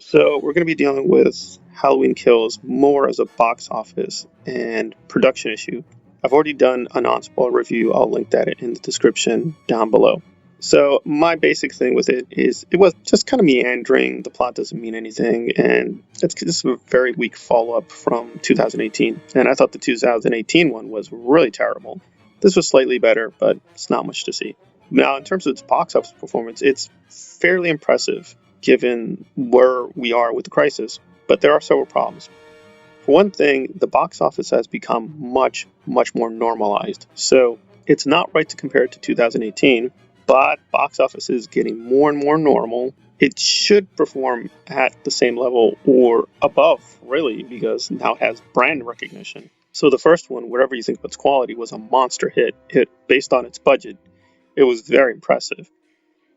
So we're going to be dealing with Halloween Kills more as a box office and production issue. I've already done a non-spoiler review. I'll link that in the description down below. So my basic thing with it is it was just kind of meandering. The plot doesn't mean anything, and it's just a very weak follow-up from 2018. And I thought the 2018 one was really terrible. This was slightly better, but it's not much to see. Now, in terms of its box office performance, it's fairly impressive given where we are with the crisis, but there are several problems. For one thing, the box office has become much more normalized. So it's not right to compare it to 2018, but box office is getting more and more normal. It should perform at the same level or above, really, because now it has brand recognition. So the first one, whatever you think of its quality, was a monster hit. Based on its budget, it was very impressive.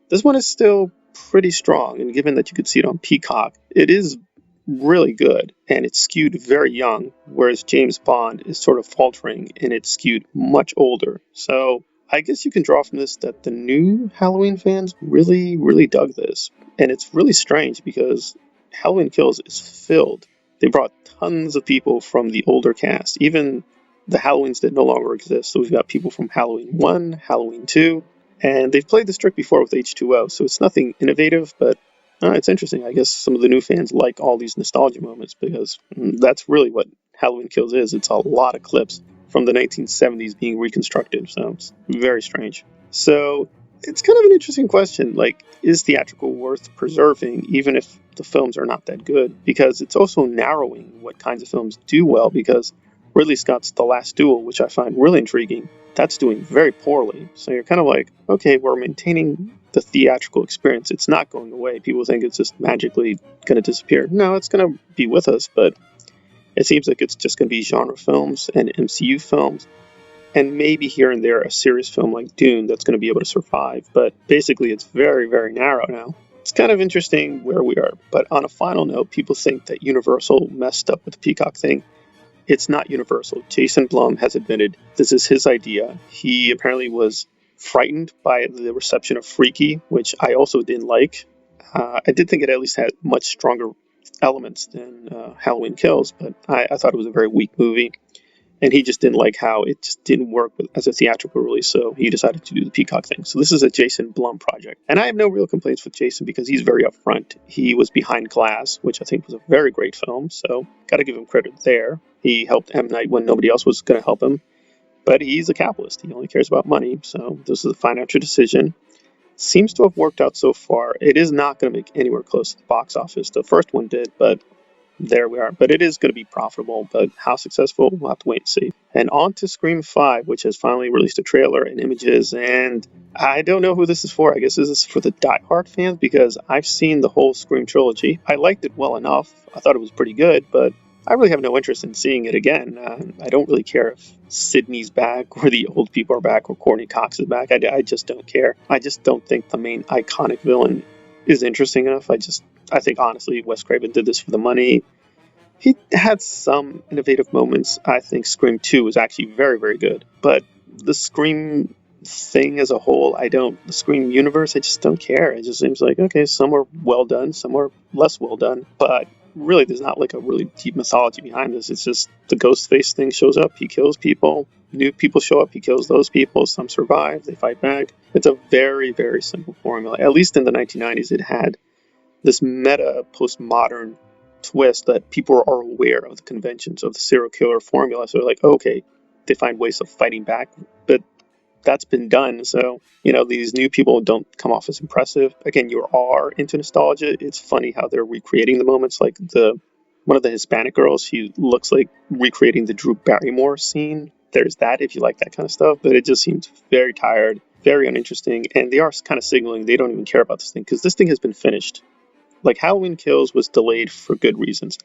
This one is still pretty strong, and given that you could see it on Peacock, it is really good, and it's skewed very young, whereas James Bond is sort of faltering and it's skewed much older. So I guess you can draw from this that the new Halloween fans really dug this. And it's really strange because Halloween Kills is filled. They brought tons of people from the older cast, even the Halloweens that no longer exist. So we've got people from Halloween 1, Halloween 2, and they've played this trick before with H2O, so it's nothing innovative, but it's interesting. I guess some of the new fans like all these nostalgia moments because that's really what Halloween Kills is. It's a lot of clips from the 1970s being reconstructed, so it's very strange. So it's kind of an interesting question. Like, is theatrical worth preserving even if the films are not that good? Because it's also narrowing what kinds of films do well, because Ridley Scott's The Last Duel, which I find really intriguing, that's doing very poorly. So you're kind of like, okay, we're maintaining the theatrical experience. It's not going away. People think it's just magically going to disappear. No, it's going to be with us, but it seems like it's just going to be genre films and MCU films, and maybe here and there a serious film like Dune that's going to be able to survive. But basically, it's very narrow now. It's kind of interesting where we are. But on a final note, people think that Universal messed up with the Peacock thing. It's not Universal. Jason Blum has admitted this is his idea. He apparently was frightened by the reception of Freaky, which I also didn't like. I did think it at least had much stronger elements than Halloween Kills, but I thought it was a very weak movie. And he just didn't like how it just didn't work as a theatrical release, so he decided to do the Peacock thing. So this is a Jason Blum project. And I have no real complaints with Jason because he's very upfront. He was behind Glass, which I think was a very great film, so got to give him credit there. He helped M. Night when nobody else was going to help him. But he's a capitalist. He only cares about money, so this is a financial decision. Seems to have worked out so far. It is not going to make anywhere close to the box office. The first one did, but there we are. But it is going to be profitable, but how successful, we'll have to wait and see. And on to Scream 5, which has finally released a trailer and images, and I don't know who this is for. I guess this is for the die-hard fans, because I've seen the whole Scream trilogy. I liked it well enough. I thought it was pretty good, but I really have no interest in seeing it again. I don't really care if Sydney's back or the old people are back or Courtney Cox is back. I just don't care. I just don't think the main iconic villain is interesting enough. I think honestly Wes Craven did this for the money. He had some innovative moments. I think Scream 2 was actually very good. But the Scream thing as a whole, the Scream universe, I just don't care. It just seems like, okay, some are well done, some are less well done. But really, there's not like a really deep mythology behind this. It's just the Ghostface thing shows up, he kills people. New people show up, he kills those people. Some survive, they fight back. It's a very simple formula. At least in the 1990s, it had this meta postmodern twist that people are aware of the conventions of the serial killer formula. So they're like, okay, they find ways of fighting back, but that's been done. So, these new people don't come off as impressive. Again, you are into nostalgia. It's funny how they're recreating the moments. Like one of the Hispanic girls, she looks like recreating the Drew Barrymore scene. There's that if you like that kind of stuff, but it just seems very tired, very uninteresting. And they are kind of signaling they don't even care about this thing because this thing has been finished. Like Halloween Kills was delayed for good reasons.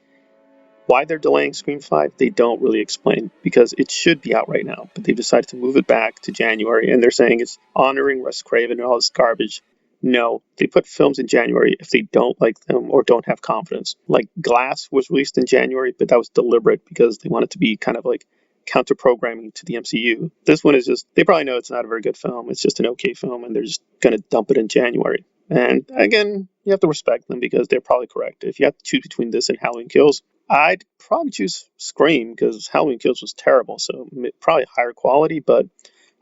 Why they're delaying Scream 5, they don't really explain, because it should be out right now, but they've decided to move it back to January, and they're saying it's honoring Wes Craven and all this garbage. No, they put films in January if they don't like them or don't have confidence. Like Glass was released in January, but that was deliberate because they want it to be kind of like counter-programming to the MCU. This one is just, they probably know it's not a very good film, it's just an okay film, and they're just going to dump it in January. And again, you have to respect them because they're probably correct. If you have to choose between this and Halloween Kills, I'd probably choose Scream because Halloween Kills was terrible, so probably higher quality, but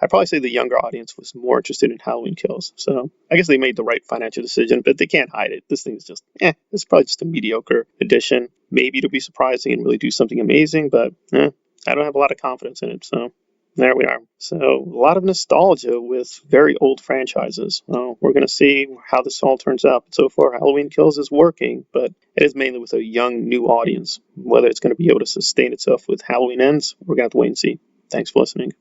I'd probably say the younger audience was more interested in Halloween Kills. So I guess they made the right financial decision, but they can't hide it. This thing is just, it's probably just a mediocre edition. Maybe it'll be surprising and really do something amazing, but I don't have a lot of confidence in it. So there we are. So a lot of nostalgia with very old franchises. We're going to see how this all turns out. But so far, Halloween Kills is working, but it is mainly with a young, new audience. Whether it's going to be able to sustain itself with Halloween Ends, we're going to have to wait and see. Thanks for listening.